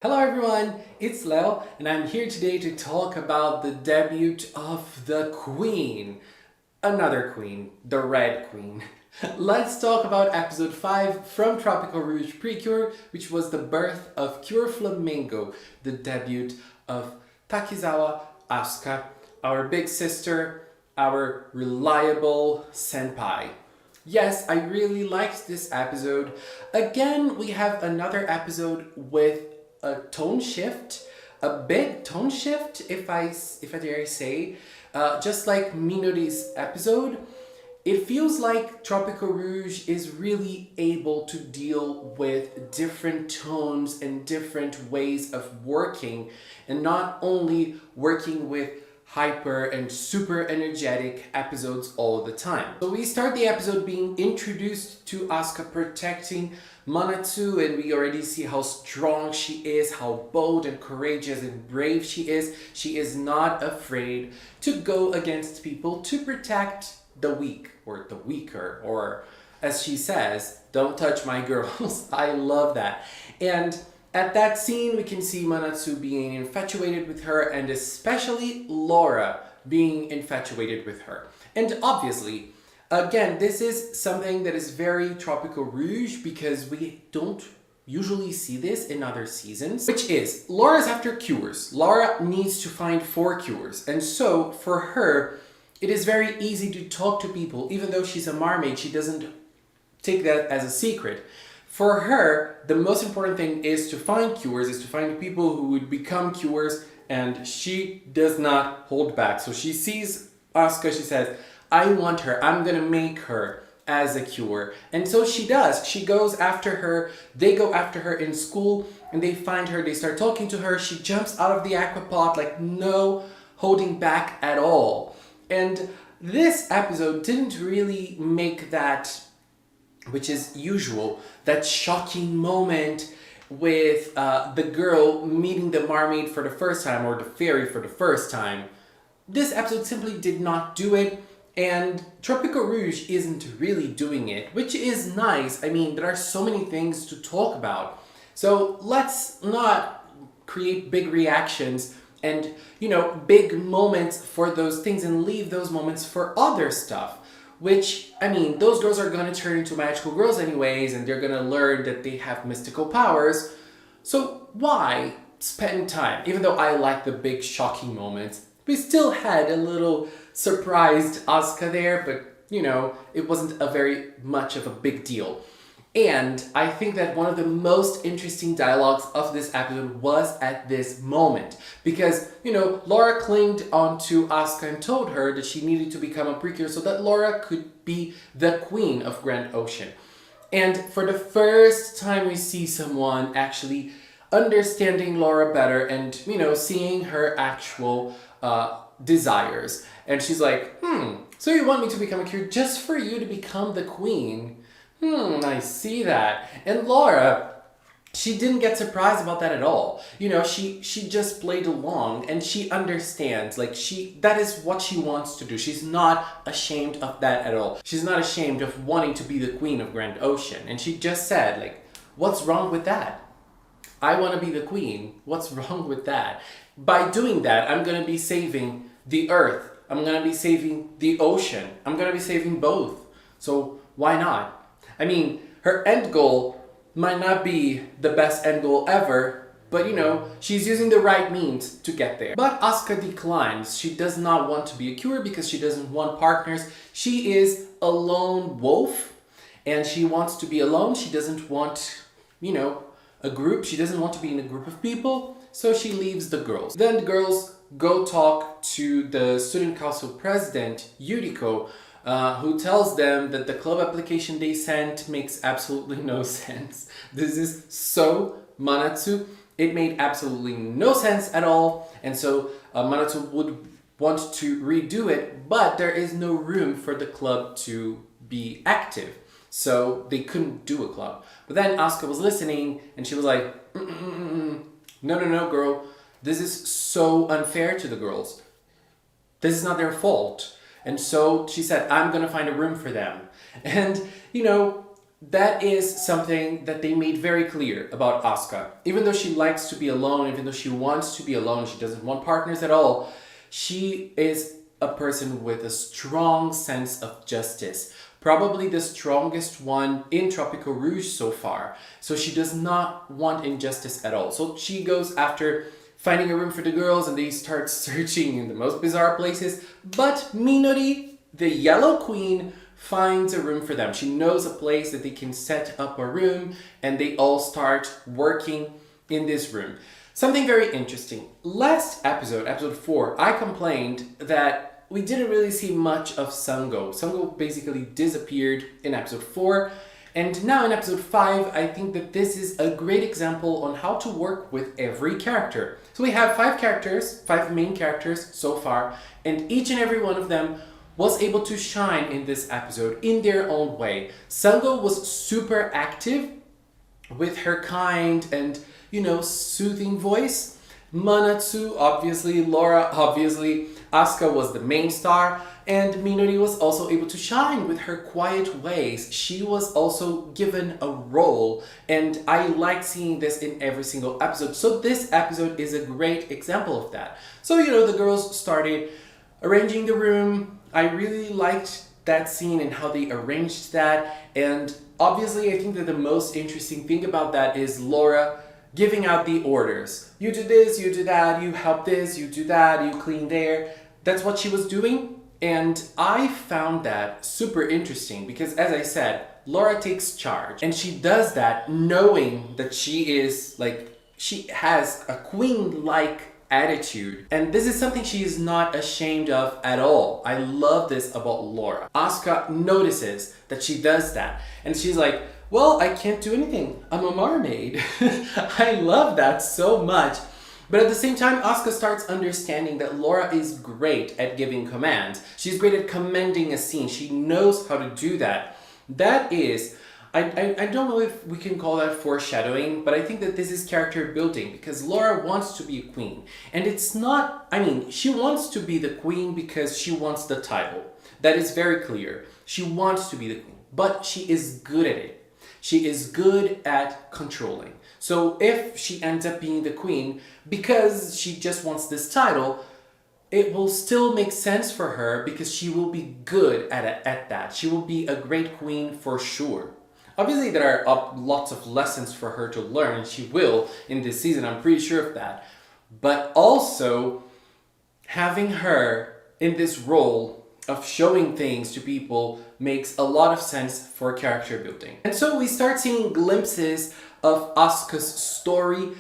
Hello everyone, it's Leo and I'm here today to talk about the debut of the Queen. Another Queen, the Red Queen. Let's talk about episode 5 from Tropical Rouge PRECURE, which was the birth of Cure Flamingo, the debut of Takizawa Asuka, our big sister, our reliable senpai. Yes, I really liked this episode. Again, we have another episode with a tone shift, a big tone shift, if I dare say. Just like Minori's episode, it feels like Tropical Rouge is really able to deal with different tones and different ways of working, and not only working with hyper and super energetic episodes all the time. So we start the episode being introduced to Asuka protecting Manatsu, and we already see how strong she is, how bold and courageous and brave she is. She is not afraid to go against people to protect the weak or the weaker, or as she says, don't touch my girls. I love that. And at that scene, we can see Manatsu being infatuated with her, and especially Laura being infatuated with her. And obviously, again, this is something that is very Tropical Rouge because we don't usually see this in other seasons, which is Laura's after cures. Laura needs to find 4 cures. And so for her, it is very easy to talk to people. Even though she's a mermaid, she doesn't take that as a secret. For her, the most important thing is to find cures, is to find people who would become cures, and she does not hold back. So she sees Asuka, she says, I want her, I'm gonna make her as a cure. And so she does. She goes after her, they go after her in school, and they find her, they start talking to her, she jumps out of the aquapod, like no holding back at all. And this episode didn't really make that, which is usual, that shocking moment with the girl meeting the mermaid for the first time, or the fairy for the first time. This episode simply did not do it, and Tropical Rouge isn't really doing it, which is nice. I mean, there are so many things to talk about. So let's not create big reactions and, big moments for those things and leave those moments for other stuff. Which, I mean, those girls are gonna turn into magical girls anyways, and they're gonna learn that they have mystical powers. So why spend time? Even though I like the big shocking moments, we still had a little surprised Asuka there, but it wasn't a very much of a big deal. And I think that one of the most interesting dialogues of this episode was at this moment. Because, Laura clinged onto Asuka and told her that she needed to become a precure so that Laura could be the queen of Grand Ocean. And for the first time we see someone actually understanding Laura better and, seeing her actual desires. And she's like, so you want me to become a cure just for you to become the queen? I see that. And Laura, she didn't get surprised about that at all. She just played along, and she understands, that is what she wants to do. She's not ashamed of that at all. She's not ashamed of wanting to be the queen of Grand Ocean. And she just said, what's wrong with that? I want to be the queen. What's wrong with that? By doing that, I'm going to be saving the earth. I'm going to be saving the ocean. I'm going to be saving both. So why not? I mean, her end goal might not be the best end goal ever, but she's using the right means to get there. But Asuka declines. She does not want to be a cure because she doesn't want partners. She is a lone wolf, and she wants to be alone. She doesn't want, a group. She doesn't want to be in a group of people, so she leaves the girls. Then the girls go talk to the student council president, Yuriko, who tells them that the club application they sent makes absolutely no sense. This is so Manatsu. It made absolutely no sense at all. And so Manatsu would want to redo it, but there is no room for the club to be active. So they couldn't do a club. But then Asuka was listening, and she was like, no, girl. This is so unfair to the girls. This is not their fault. And so she said, I'm going to find a room for them. And, that is something that they made very clear about Asuka. Even though she likes to be alone, even though she wants to be alone, she doesn't want partners at all, she is a person with a strong sense of justice. Probably the strongest one in Tropical Rouge so far. So she does not want injustice at all. So she goes after finding a room for the girls and they start searching in the most bizarre places. But Minori, the Yellow Queen, finds a room for them. She knows a place that they can set up a room and they all start working in this room. Something very interesting. Last episode, episode 4, I complained that we didn't really see much of Sango. Sango basically disappeared in episode 4. And now in episode 5, I think that this is a great example on how to work with every character. So we have 5 characters, 5 main characters so far, and each and every one of them was able to shine in this episode in their own way. Sango was super active with her kind and, soothing voice. Manatsu, obviously, Laura, obviously, Asuka was the main star, and Minori was also able to shine with her quiet ways. She was also given a role, and I like seeing this in every single episode. So this episode is a great example of that. So, the girls started arranging the room. I really liked that scene and how they arranged that, and obviously I think that the most interesting thing about that is Laura giving out the orders. You do this, you do that, you help this, you do that, you clean there. That's what she was doing, and I found that super interesting because, as I said, Laura takes charge, and she does that knowing that she has a queen-like attitude, and this is something she is not ashamed of at all. I love this about Laura. Asuka notices that she does that, and she's like, well, I can't do anything. I'm a mermaid. I love that so much. But at the same time, Asuka starts understanding that Laura is great at giving commands. She's great at commanding a scene. She knows how to do that. That is, I don't know if we can call that foreshadowing, but I think that this is character building because Laura wants to be a queen. And it's not, she wants to be the queen because she wants the title. That is very clear. She wants to be the queen, but she is good at it. She is good at controlling. So if she ends up being the queen because she just wants this title, it will still make sense for her because she will be good at that. She will be a great queen for sure. Obviously, there are lots of lessons for her to learn. She will in this season, I'm pretty sure of that. But also, having her in this role of showing things to people makes a lot of sense for character building. And so we start seeing glimpses of Asuka's story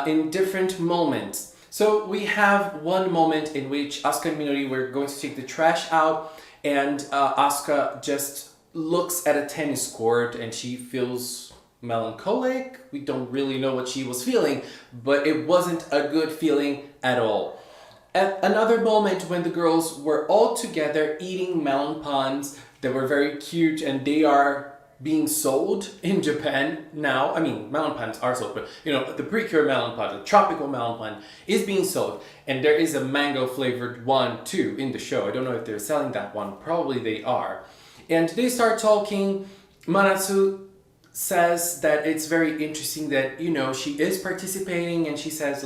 in different moments. So we have one moment in which Asuka and Minori were going to take the trash out, and Asuka just looks at a tennis court and she feels melancholic. We don't really know what she was feeling, but it wasn't a good feeling at all. At another moment when the girls were all together eating melon puns that were very cute, and they are being sold in Japan now. Melon puns are sold, but the PRECURE melon pun, the tropical melon pun is being sold, and there is a mango flavored one too in the show. I don't know if they're selling that one, probably they are. And they start talking. Manatsu says that it's very interesting that, she is participating, and she says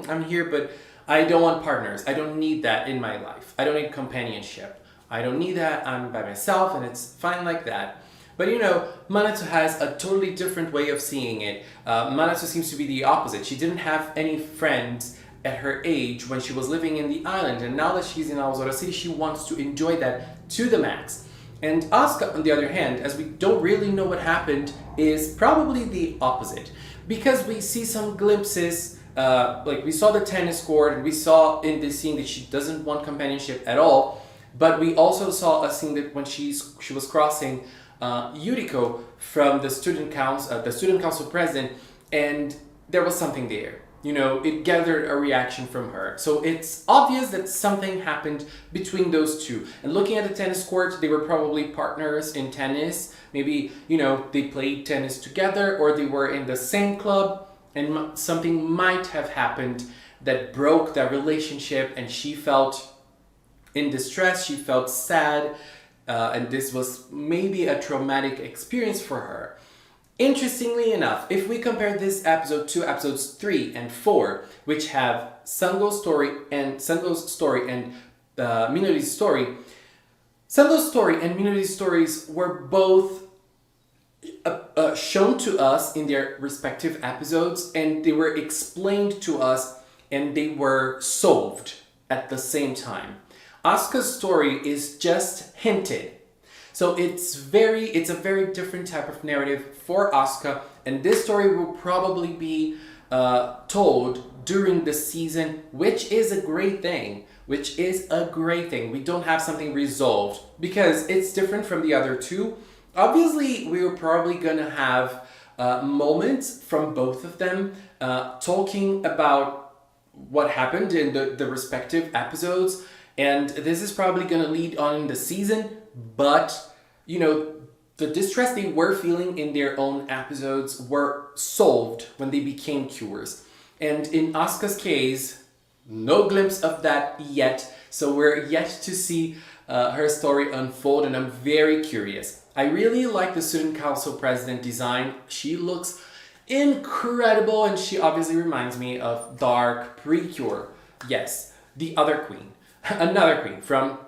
I'm here, but I don't want partners. I don't need that in my life. I don't need companionship. I don't need that. I'm by myself and it's fine like that. But Manatsu has a totally different way of seeing it. Manatsu seems to be the opposite. She didn't have any friends at her age when she was living in the island, and now that she's in Aozora City, she wants to enjoy that to the max. And Asuka, on the other hand, as we don't really know what happened, is probably the opposite. Because we see some glimpses, we saw the tennis court, and we saw in this scene that she doesn't want companionship at all, but we also saw a scene that when she was crossing Yuriko from the student council president, and there was something there. It gathered a reaction from her. So it's obvious that something happened between those two. And looking at the tennis court, they were probably partners in tennis. Maybe, they played tennis together, or they were in the same club, and something might have happened that broke that relationship, and she felt in distress, she felt sad. and this was maybe a traumatic experience for her. Interestingly enough, if we compare this episode to episodes 3 and 4, which have Sango's story and Minori's story, Sango's story and Minori's stories were both shown to us in their respective episodes, and they were explained to us, and they were solved at the same time. Asuka's story is just hinted. So it's a very different type of narrative for Asuka, and this story will probably be told during the season, which is a great thing. We don't have something resolved because it's different from the other two. Obviously, we're probably gonna have moments from both of them talking about what happened in the respective episodes, and this is probably gonna lead on in the season, but you know, the distress they were feeling in their own episodes were solved when they became cures. And in Asuka's case, no glimpse of that yet, so we're yet to see her story unfold, and I'm very curious. I really like the Student Council President design. She looks incredible, and she obviously reminds me of Dark PRECURE. Yes, the other queen. Another queen from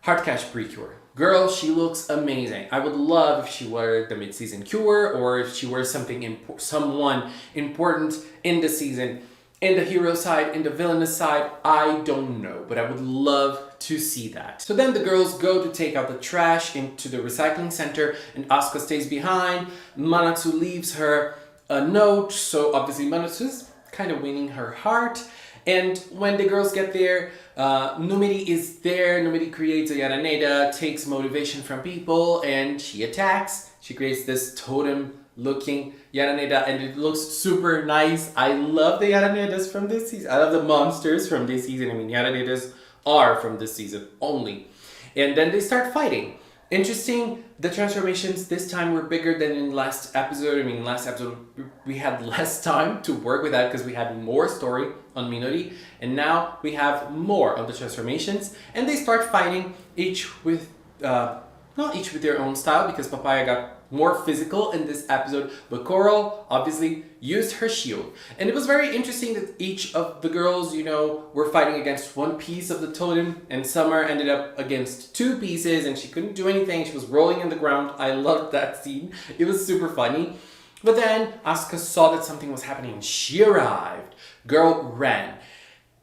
Heartcash PRECURE. Girl, she looks amazing. I would love if she were the mid-season cure, or if she were someone important in the season. In the hero side, in the villainous side, I don't know, but I would love to see that. So then the girls go to take out the trash into the recycling center, and Asuka stays behind. Manatsu leaves her a note, so obviously Manatsu's kind of winning her heart. And when the girls get there, Numidi is there. Numidi creates a Yaraneda, takes motivation from people, and she attacks. She creates this totem-looking Yaraneda, and it looks super nice. I love the Yaranedas from this season. I love the monsters from this season. I mean, Yaranedas are from this season only. And then they start fighting. Interesting, the transformations this time were bigger than in last episode. I mean, last episode we had less time to work with that because we had more story on Minori, and now we have more of the transformations, and they start fighting each with not each with their own style, because Papaya got more physical in this episode, but Coral obviously used her shield. And it was very interesting that each of the girls, you know, were fighting against one piece of the totem, and Summer ended up against two pieces, and she couldn't do anything. She was rolling in the ground. I loved that scene. It was super funny. But then Asuka saw that something was happening, and she arrived. Girl ran.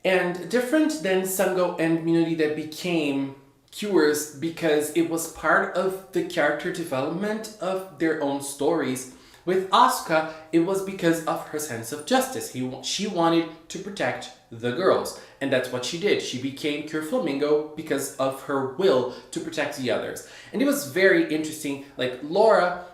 And different than Sango and Minori that became cures because it was part of the character development of their own stories. With Asuka, it was because of her sense of justice. She wanted to protect the girls, and that's what she did. She became Cure Flamingo because of her will to protect the others. And it was very interesting. Laura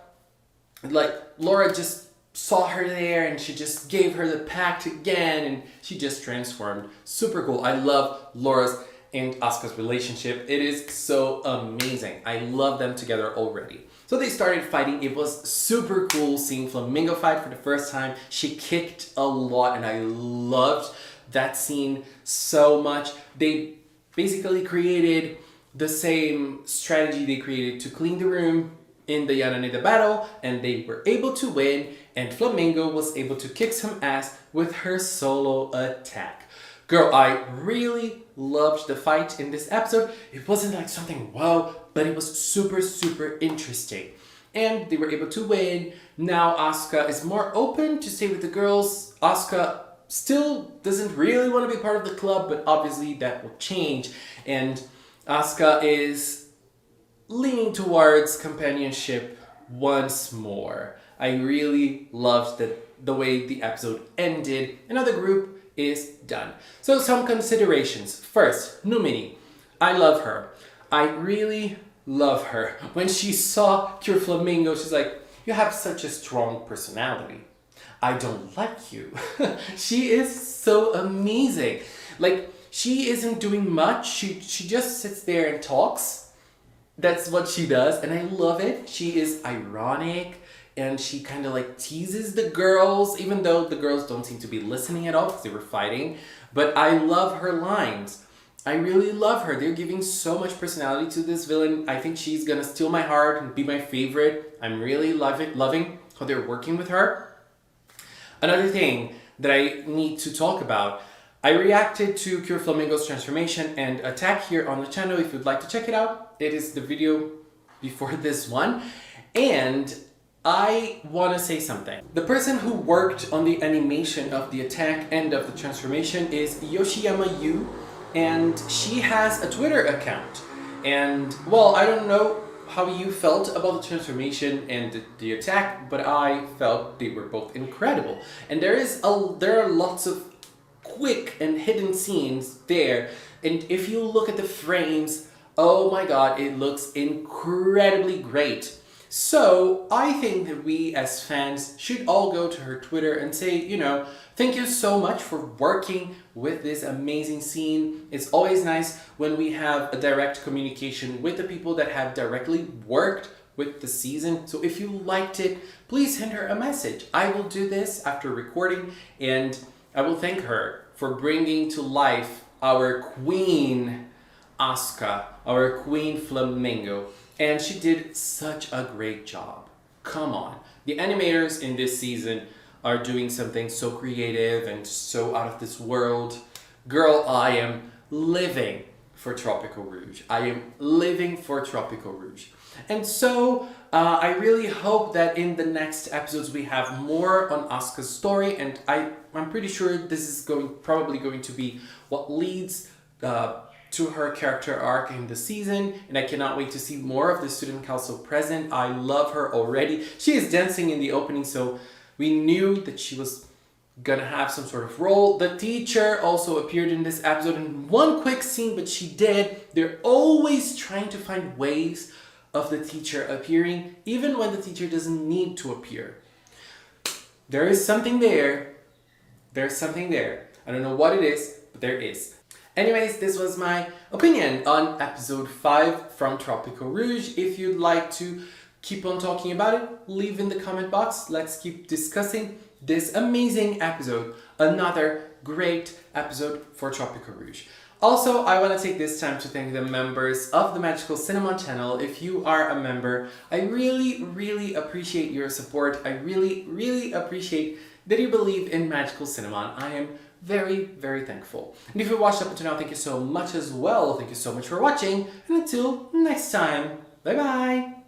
just saw her there, and she just gave her the pact again, and she just transformed. Super cool. I love Laura's and Asuka's relationship. It is so amazing. I love them together already. So they started fighting. It was super cool seeing Flamingo fight for the first time. She kicked a lot, and I loved that scene so much. They basically created the same strategy they created to clean the room in the Yaraneda battle, and they were able to win, and Flamingo was able to kick some ass with her solo attack. Girl, I really loved the fight in this episode. It wasn't like something wow, but it was super, super interesting. And they were able to win. Now Asuka is more open to stay with the girls. Asuka still doesn't really want to be part of the club, but obviously that will change. And Asuka is leaning towards companionship once more. I really loved the way the episode ended. Another group is done. So some considerations. First, Numini. I love her. I really love her. When she saw Cure Flamingo, she's like, you have such a strong personality. I don't like you. She is so amazing. She isn't doing much. She just sits there and talks. That's what she does, and I love it. She is ironic, and she kind of teases the girls, even though the girls don't seem to be listening at all because they were fighting. But I love her lines. I really love her. They're giving so much personality to this villain. I think she's gonna steal my heart and be my favorite. I'm really loving how they're working with her. Another thing that I need to talk about, I reacted to Pure Flamingo's transformation and attack here on the channel. If you'd like to check it out, it is the video before this one. And I want to say something. The person who worked on the animation of the attack and of the transformation is Yoshiyama Yu, and she has a Twitter account. And well, I don't know how you felt about the transformation and the attack, but I felt they were both incredible. And there are lots of quick and hidden scenes there, and if you look at the frames, oh my god, it looks incredibly great. So I think that we as fans should all go to her Twitter and say, you know, thank you so much for working with this amazing scene. It's always nice when we have a direct communication with the people that have directly worked with the season. So if you liked it, please send her a message. I will do this after recording, and I will thank her for bringing to life our queen Asuka, our queen Flamingo. And she did such a great job. Come on. The animators in this season are doing something so creative and so out of this world. Girl, I am living for Tropical Rouge. I am living for Tropical Rouge. And so I really hope that in the next episodes we have more on Asuka's story, and I'm pretty sure this is probably going to be what leads to her character arc in the season, and I cannot wait to see more of the student council present. I love her already. She is dancing in the opening, so we knew that she was gonna have some sort of role. The teacher also appeared in this episode in one quick scene, but she did. They're always trying to find ways of the teacher appearing, even when the teacher doesn't need to appear. There is something there. There's something there. I don't know what it is, but there is. Anyways, this was my opinion on episode 5 from Tropical Rouge. If you'd like to keep on talking about it, leave in the comment box. Let's keep discussing this amazing episode. Another great episode for Tropical Rouge. Also, I want to take this time to thank the members of the Magical Cinema channel. If you are a member, I really appreciate your support. I really appreciate that you believe in Magical Cinema. I am very thankful. And if you watched up until now, thank you so much as well. Thank you so much for watching, and until next time, bye bye!